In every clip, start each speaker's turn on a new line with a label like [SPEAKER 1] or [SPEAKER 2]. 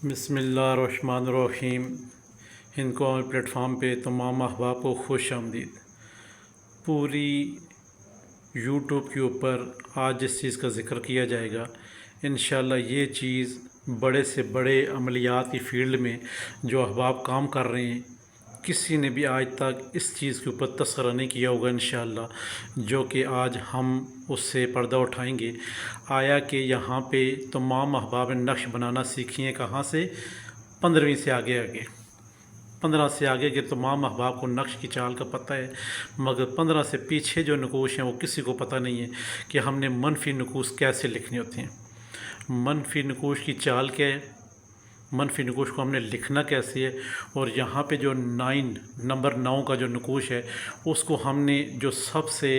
[SPEAKER 1] بسم اللہ الرحمن الرحیم۔ ہند قومی پلیٹ فارم پہ تمام احباب کو خوش آمدید۔ پوری یوٹیوب کے اوپر آج جس چیز کا ذکر کیا جائے گا، انشاءاللہ یہ چیز بڑے سے بڑے عملیات کی فیلڈ میں جو احباب کام کر رہے ہیں، کسی نے بھی آج تک اس چیز کے اوپر تذکرہ نہیں کیا ہوگا انشاءاللہ، جو کہ آج ہم اس سے پردہ اٹھائیں گے۔ آیا کہ یہاں پہ تمام احباب نے نقش بنانا سیکھی ہیں کہاں سے؟ 15ویں سے آگے 15 سے آگے کے تمام احباب کو نقش کی چال کا پتہ ہے، مگر 15 سے پیچھے جو نقوش ہیں وہ کسی کو پتہ نہیں ہے کہ ہم نے منفی نقوش کیسے لکھنے ہوتے ہیں، منفی نقوش کی چال کیا ہے، منفی نقوش کو ہم نے لکھنا کیسے ہے، اور یہاں پہ جو نمبر 9 کا جو نقوش ہے اس کو ہم نے جو سب سے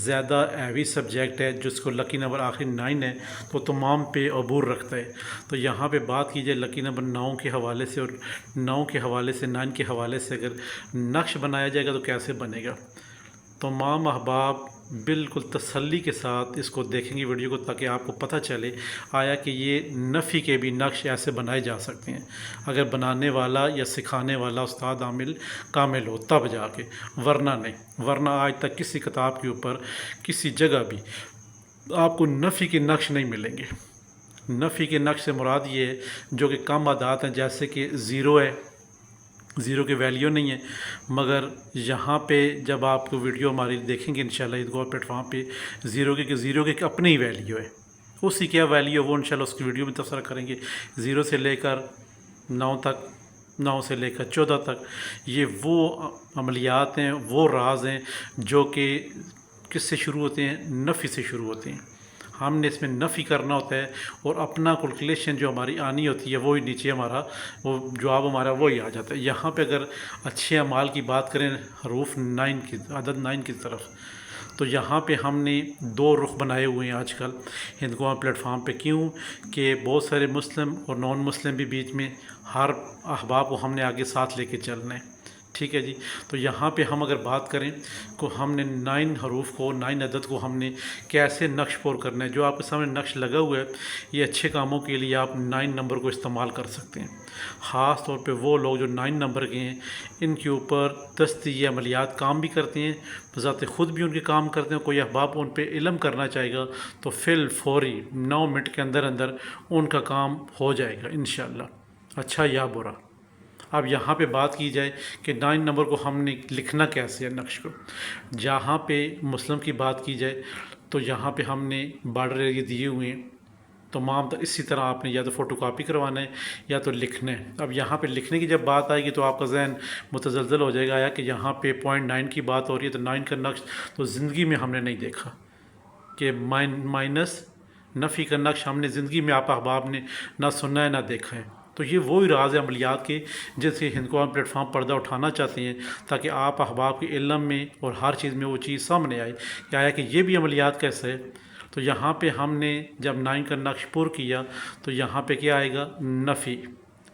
[SPEAKER 1] زیادہ ہیوی سبجیکٹ ہے جس کو لکی نمبر آخری 9 ہے تو تمام پہ عبور رکھتا ہے۔ تو یہاں پہ بات کی جائے لکی نمبر 9 کے حوالے سے، اور 9 کے حوالے سے 9 کے حوالے سے اگر نقش بنایا جائے گا تو کیسے بنے گا؟ تمام احباب بالکل تسلی کے ساتھ اس کو دیکھیں گے ویڈیو کو، تاکہ آپ کو پتہ چلے آیا کہ یہ نفی کے بھی نقش ایسے بنائے جا سکتے ہیں اگر بنانے والا یا سکھانے والا استاد عامل کامل ہو تب جا کے، ورنہ نہیں، ورنہ آج تک کسی کتاب کے اوپر کسی جگہ بھی آپ کو نفی کے نقش نہیں ملیں گے۔ نفی کے نقش سے مراد یہ ہے جو کہ کم عدات ہیں، جیسے کہ 0 ہے، 0 کی ویلیو نہیں ہے، مگر یہاں پہ جب آپ کو ویڈیو ہماری دیکھیں گے انشاءاللہ ہند قومی پلیٹ فارم پہ 0 کی اپنی ہی ویلیو ہے، اسی کیا ویلیو وہ انشاءاللہ اس کی ویڈیو میں تبصرہ کریں گے۔ 0 سے لے کر 9 تک، 9 سے لے کر 14 تک، یہ وہ عملیات ہیں، وہ راز ہیں جو کہ کس سے شروع ہوتے ہیں؟ نفی سے شروع ہوتے ہیں۔ ہم نے اس میں نفی کرنا ہوتا ہے اور اپنا کیلکولیشن جو ہماری آنی ہوتی ہے وہی نیچے ہمارا وہ جواب ہمارا وہی آ جاتا ہے۔ یہاں پہ اگر اچھے اعمال کی بات کریں، حروف 9 کی، عدد 9 کی طرف، تو یہاں پہ ہم نے 2 رخ بنائے ہوئے ہیں آج کل ہند قومی پلیٹ فارم پہ۔ کیوں کہ بہت سارے مسلم اور نان مسلم بھی بیچ میں، ہر احباب کو ہم نے آگے ساتھ لے کے چلنا ہے، ٹھیک ہے جی۔ تو یہاں پہ ہم اگر بات کریں کو ہم نے 9 حروف کو، 9 عدد کو ہم نے کیسے نقش پور کرنا ہے۔ جو آپ کے سامنے نقش لگا ہوا ہے، یہ اچھے کاموں کے لیے آپ 9 نمبر کو استعمال کر سکتے ہیں۔ خاص طور پہ وہ لوگ جو 9 نمبر کے ہیں، ان کے اوپر دستی یہ عملیات کام بھی کرتے ہیں، بذات خود بھی ان کے کام کرتے ہیں۔ کوئی احباب ان پہ علم کرنا چاہے گا تو فوری 9 منٹ کے اندر اندر ان کا کام ہو جائے گا انشاءاللہ، اچھا یا برا۔ اب یہاں پہ بات کی جائے کہ 9 نمبر کو ہم نے لکھنا کیسے ہے نقش کو، جہاں پہ مسلم کی بات کی جائے تو یہاں پہ ہم نے بارڈر ایریا دیے ہوئے ہیں تمام، اسی طرح آپ نے یا تو فوٹو کاپی کروانا ہے یا تو لکھنا ہے۔ اب یہاں پہ لکھنے کی جب بات آئے گی تو آپ کا ذہن متزلزل ہو جائے گا، آیا کہ یہاں پہ 0.9 کی بات ہو رہی ہے تو 9 کا نقش تو زندگی میں ہم نے نہیں دیکھا، کہ مائنس نفی کا نقش ہم نے زندگی میں آپ احباب نے نہ سنا ہے نہ دیکھا ہے۔ تو یہ وہی راز ہے عملیات کے جس سے ہند قومی پلیٹ فارم پردہ اٹھانا چاہتے ہیں، تاکہ آپ احباب کے علم میں اور ہر چیز میں وہ چیز سامنے آئے کہ آیا کہ یہ بھی عملیات کیسے ہے۔ تو یہاں پہ ہم نے جب 9 کا نقش پور کیا تو یہاں پہ کیا آئے گا؟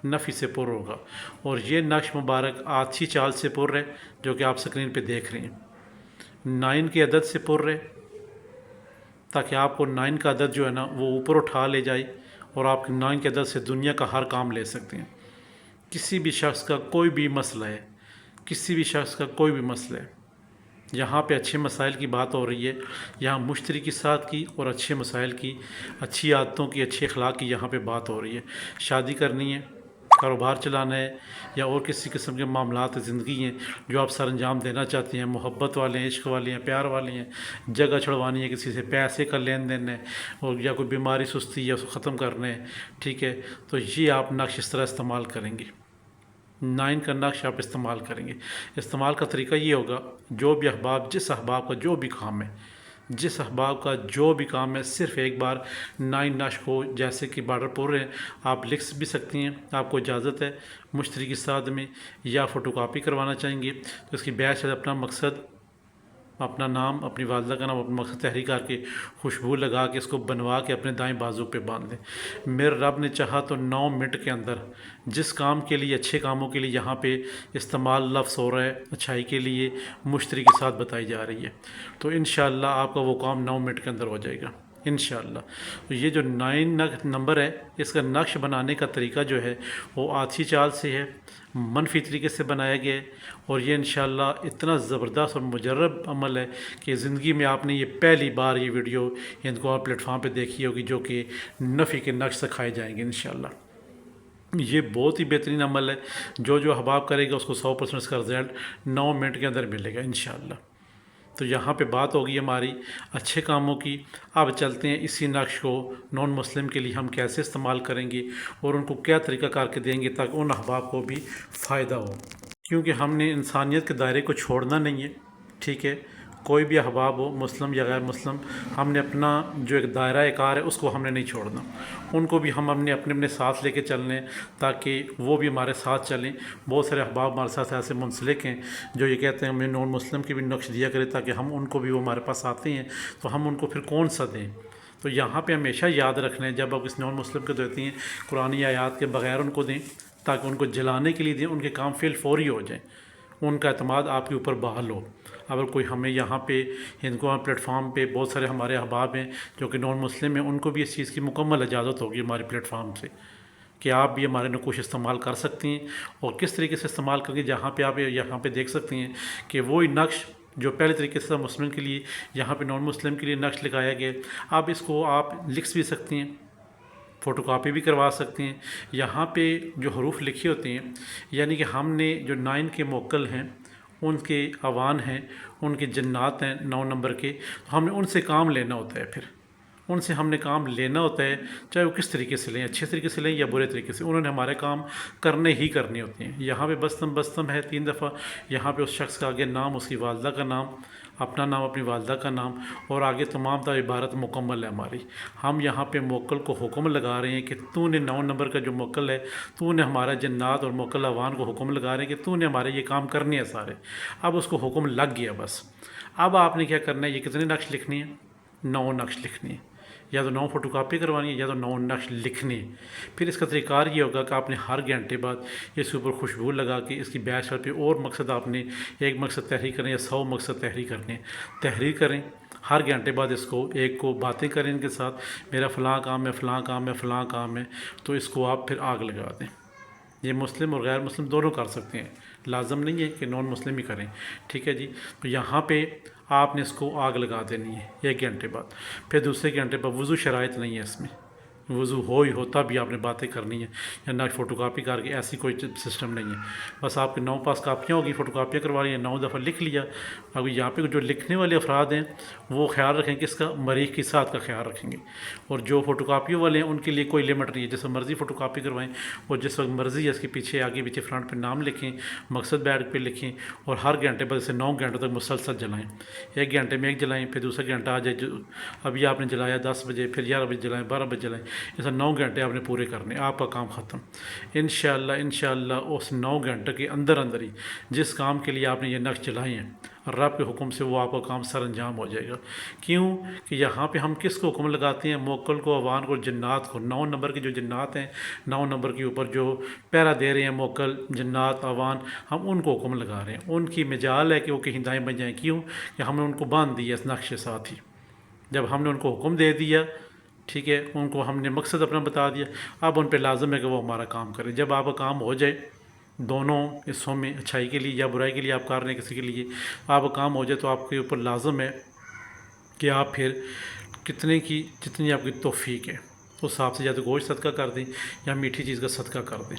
[SPEAKER 1] نفی سے پر ہوگا، اور یہ نقش مبارک آتھی چال سے پر ہے جو کہ آپ سکرین پہ دیکھ رہے ہیں، 9 کے عدد سے پر ہے، تاکہ آپ کو 9 کا عدد جو ہے نا وہ اوپر اٹھا لے جائے اور آپ 9 کے عدد سے دنیا کا ہر کام لے سکتے ہیں۔ کسی بھی شخص کا کوئی بھی مسئلہ ہے، کسی بھی شخص کا کوئی بھی مسئلہ ہے، یہاں پہ اچھے مسائل کی بات ہو رہی ہے، یہاں مشتری کے ساتھ کی اور اچھے مسائل کی، اچھی عادتوں کی، اچھے اخلاق کی یہاں پہ بات ہو رہی ہے۔ شادی کرنی ہے، کاروبار چلانا ہے، یا اور کسی قسم کے معاملات زندگی ہیں جو آپ سر انجام دینا چاہتے ہیں، محبت والے ہیں، عشق والے ہیں، پیار والے ہیں، جگہ چھڑوانی ہے، کسی سے پیسے کا لین دین ہے، اور یا کوئی بیماری سستی ہے اس کو ختم کرنا ہے، ٹھیک ہے، تو یہ آپ نقش اس طرح استعمال کریں گے، 9 کا نقش آپ استعمال کریں گے۔ استعمال کا طریقہ یہ ہوگا، جو بھی احباب، جس احباب کا جو بھی کام ہے، جس احباب کا جو بھی کام ہے، صرف ایک بار 9 نقش کو جیسے کہ بارڈر پر ہے آپ لکھ بھی سکتی ہیں، آپ کو اجازت ہے مشتری کے ساتھ میں، یا فوٹو کاپی کروانا چاہیں گے تو اس کی بیک سے اپنا مقصد، اپنا نام، اپنی والدہ کا نام، اپنا مقصد تحریر کر کے خوشبو لگا کے اس کو بنوا کے اپنے دائیں بازو پہ باندھ دیں۔ میرے رب نے چاہا تو 9 منٹ کے اندر جس کام کے لیے، اچھے کاموں کے لیے یہاں پہ استعمال لفظ ہو رہا ہے، اچھائی کے لیے مشتری کے ساتھ بتائی جا رہی ہے، تو انشاءاللہ آپ کا وہ کام 9 منٹ کے اندر ہو جائے گا انشاءاللہ۔ تو یہ جو 9 نمبر ہے، اس کا نقش بنانے کا طریقہ جو ہے وہ آتھی چال سے ہے، منفی طریقے سے بنایا گیا ہے، اور یہ انشاءاللہ اتنا زبردست اور مجرب عمل ہے کہ زندگی میں آپ نے یہ پہلی بار یہ ویڈیو ہندکو پلیٹ فارم پہ دیکھی ہوگی، جو کہ نفی کے نقش سکھائے جائیں گے انشاءاللہ۔ یہ بہت ہی بہترین عمل ہے، جو احباب کرے گا اس کو 100% اس کا رزلٹ 9 منٹ کے اندر ملے گا انشاءاللہ۔ تو یہاں پہ بات ہوگی ہماری اچھے کاموں کی۔ اب چلتے ہیں اسی نقش کو نان مسلم کے لیے ہم کیسے استعمال کریں گے اور ان کو کیا طریقہ کار کے دیں گے تاکہ ان احباب کو بھی فائدہ ہو، کیونکہ ہم نے انسانیت کے دائرے کو چھوڑنا نہیں ہے، ٹھیک ہے؟ کوئی بھی احباب ہو، مسلم یا غیر مسلم، ہم نے اپنا جو ایک دائرہ کار ہے اس کو ہم نے نہیں چھوڑنا، ان کو بھی ہم اپنے ساتھ لے کے چلنے تاکہ وہ بھی ہمارے ساتھ چلیں۔ بہت سارے احباب ہمارے ساتھ ایسے منسلک ہیں جو یہ کہتے ہیں ہمیں نان مسلم کے بھی نقش دیا کرے تاکہ ہم ان کو بھی، وہ ہمارے پاس آتے ہیں تو ہم ان کو پھر کون سا دیں۔ تو یہاں پہ ہمیشہ یاد رکھنا ہے جب آپ اس نان مسلم کو دیتی ہیں، قرآنی آیات کے بغیر ان کو دیں تاکہ ان کو جلانے کے لیے دیں، ان کے کام فوری ہو جائیں، ان کا اعتماد آپ کے اوپر بحال ہو۔ اگر کوئی ہمیں یہاں پہ ہندکو پلیٹ فارم پہ بہت سارے ہمارے احباب ہیں جو کہ نان مسلم ہیں، ان کو بھی اس چیز کی مکمل اجازت ہوگی ہمارے پلیٹ فارم سے کہ آپ بھی ہمارے نقوش استعمال کر سکتی ہیں، اور کس طریقے سے استعمال کریں گے، جہاں پہ آپ یہاں پہ دیکھ سکتی ہیں کہ وہی نقش جو پہلے طریقے سے مسلم کے لیے یہاں پہ نان مسلم کے لیے نقش لگایا گیا، اب اس کو آپ لکھ بھی سکتی ہیں، فوٹو کاپی بھی کروا سکتے ہیں۔ یہاں پہ جو حروف لکھے ہوتے ہیں، یعنی کہ ہم نے جو 9 کے موکل ہیں، ان کے اوان ہیں، ان کے جنات ہیں 9 نمبر کے، تو ہم نے ان سے کام لینا ہوتا ہے، پھر ان سے ہم نے کام لینا ہوتا ہے، چاہے وہ کس طریقے سے لیں، اچھے طریقے سے لیں یا برے طریقے سے، انہوں نے ہمارے کام کرنے ہی کرنے ہوتے ہیں۔ یہاں پہ بستم ہے 3 دفعہ، یہاں پہ اس شخص کا آگے نام، اس کی والدہ کا نام، اپنا نام، اپنی والدہ کا نام، اور آگے تمام تا عبارت مکمل ہے ہماری۔ ہم یہاں پہ موکل کو حکم لگا رہے ہیں کہ تو نے 9 نمبر کا جو موکل ہے، تو نے ہمارا جنات اور موکل اوان کو حکم لگا رہے ہیں کہ تو نے ہمارے یہ کام کرنے ہیں سارے۔ اب اس کو حکم لگ گیا بس۔ اب آپ نے کیا کرنا ہے، یہ کتنے نقش لکھنے ہیں؟ 9 نقش لکھنے ہیں، یا تو 9 فوٹو کاپی کروانی ہے یا تو 9 نقش لکھنے ہیں۔ پھر اس کا طریقہ کار یہ ہوگا کہ آپ نے ہر گھنٹے بعد اس کے اوپر خوشبو لگا کے اس کی بیک سائڈ پہ اور مقصد آپ نے ایک مقصد تحریر کریں یا 100 مقصد تحریر کرنے، تحریر کریں۔ ہر گھنٹے بعد اس کو ایک کو باتیں کریں ان کے ساتھ، میرا فلاں کام ہے، فلاں کام ہے، فلاں کام ہے، تو اس کو آپ پھر آگ لگا دیں۔ یہ مسلم اور غیر مسلم دونوں کر سکتے ہیں، لازم نہیں ہے کہ نان مسلم ہی کریں، ٹھیک ہے جی؟ تو یہاں پہ آپ نے اس کو آگ لگا دینی ہے 1 گھنٹے بعد۔ پھر دوسرے گھنٹے پر وضو شرائط نہیں ہے اس میں، وضو ہوتا بھی آپ نے باتیں کرنی ہے، یا نہ فوٹو کاپی کر کے، ایسی کوئی سسٹم نہیں ہے۔ بس آپ کے 9 پاس کاپیاں ہوگی، فوٹو کاپیاں کروا لی ہیں، 9 دفعہ لکھ لیا۔ اب یہاں پہ جو لکھنے والے افراد ہیں وہ خیال رکھیں کہ اس کا مریخ کی ساتھ کا خیال رکھیں گے، اور جو فوٹو کاپیوں والے ہیں ان کے لیے کوئی لمٹ نہیں ہے، جس مرضی فوٹو کاپی کروائیں، اور جس وقت مرضی ہے اس کے پیچھے آگے پیچھے فرنٹ پہ نام لکھیں، مقصد بیڈ پہ لکھیں، اور ہر گھنٹے بعد اسے 9 گھنٹوں تک مسلسل جلائیں۔ 1 گھنٹے میں 1 جلائیں، پھر دوسرا گھنٹہ آ جائے، ابھی آپ نے جلایا 10 بجے، پھر 11 بجے جلائیں، 12 بجے جلائیں، ایسا 9 گھنٹے آپ نے پورے کرنے، آپ کا کام ختم انشاءاللہ اس 9 گھنٹے کے اندر ہی جس کام کے لیے آپ نے یہ نقش چلائے ہیں، رب کے حکم سے وہ آپ کا کام سر انجام ہو جائے گا۔ کیوں کہ یہاں پہ ہم کس کو حکم لگاتے ہیں؟ موکل کو، اوان کو، جنات کو۔ 9 نمبر کے جو جنات ہیں، 9 نمبر کے اوپر جو پہرا دے رہے ہیں موکل، جنات، اوان، ہم ان کو حکم لگا رہے ہیں۔ ان کی مجال ہے کہ وہ کہیں دائیں بن جائیں، کیوں کہ ہم نے ان کو باندھ دیا اس نقش کے ساتھ ہی۔ جب ہم نے ان کو حکم دے دیا، ٹھیک ہے، ان کو ہم نے مقصد اپنا بتا دیا، اب ان پہ لازم ہے کہ وہ ہمارا کام کرے۔ جب آپ کا کام ہو جائے دونوں حصوں میں، اچھائی کے لیے یا برائی کے لیے آپ کر رہے ہیں کسی کے لیے، آپ کا کام ہو جائے تو آپ کے اوپر لازم ہے کہ آپ پھر جتنی آپ کی توفیق ہے اس حساب سے یا تو گوشت صدقہ کر دیں یا میٹھی چیز کا صدقہ کر دیں۔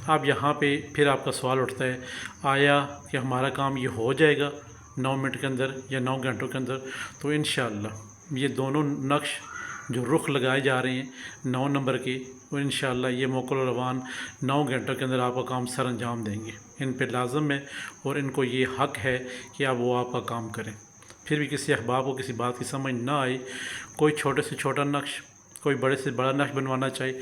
[SPEAKER 1] اب یہاں پہ پھر آپ کا سوال اٹھتا ہے، آیا کہ ہمارا کام یہ ہو جائے گا 9 منٹ کے اندر یا 9 گھنٹوں کے اندر؟ تو انشاءاللہ یہ دونوں نقش جو رخ لگائے جا رہے ہیں 9 نمبر کے، وہ انشاءاللہ یہ موکل اور اوان 9 گھنٹوں کے اندر آپ کا کام سر انجام دیں گے۔ ان پہ لازم ہے اور ان کو یہ حق ہے کہ اب وہ آپ کا کام کریں۔ پھر بھی کسی احباب کو کسی بات کی سمجھ نہ آئے، کوئی چھوٹے سے چھوٹا نقش، کوئی بڑے سے بڑا نقش بنوانا چاہے،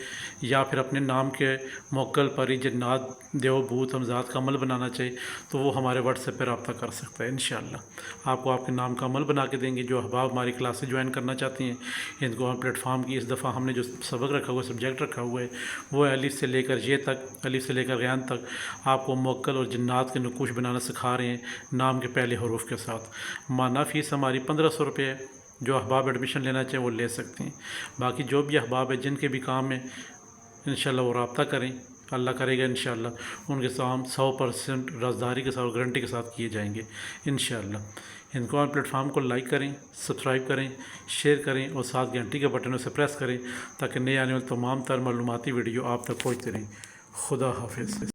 [SPEAKER 1] یا پھر اپنے نام کے موکل پری، جنات، دیو، بھوت، ہمزاد کا عمل بنانا چاہے، تو وہ ہمارے واٹس ایپ پہ رابطہ کر سکتا ہے۔ انشاءاللہ آپ کو آپ کے نام کا عمل بنا کے دیں گے۔ جو احباب ہماری کلاسیں جوائن کرنا چاہتے ہیں ہندکو پلیٹ فارم کی، اس دفعہ ہم نے جو سبق رکھا ہوا ہے، سبجیکٹ رکھا ہوا ہے، وہ الف سے لے کر یہ تک، الف سے لے کر غین تک آپ کو موکل اور جنات کے نقوش بنانا سکھا رہے ہیں، نام کے پہلے حروف کے ساتھ۔ ماہانہ فیس ہماری 1500 روپے ہے، جو احباب ایڈمیشن لینا چاہیں وہ لے سکتے ہیں. باقی جو بھی احباب ہیں جن کے بھی کام ہے انشاءاللہ وہ رابطہ کریں. اللہ کرے گا انشاءاللہ ان کے کام 100% رازداری کے ساتھ گارنٹی کے ساتھ کیے جائیں گے انشاءاللہ. ہند کو پلیٹ فارم کو لائک کریں، سبسکرائب کریں، شیئر کریں اور ساتھ گھنٹی کے بٹن سے پریس کریں تاکہ نئے آنے والے تمام تر معلوماتی ویڈیو آپ تک پہنچتے رہیں. خدا حافظ.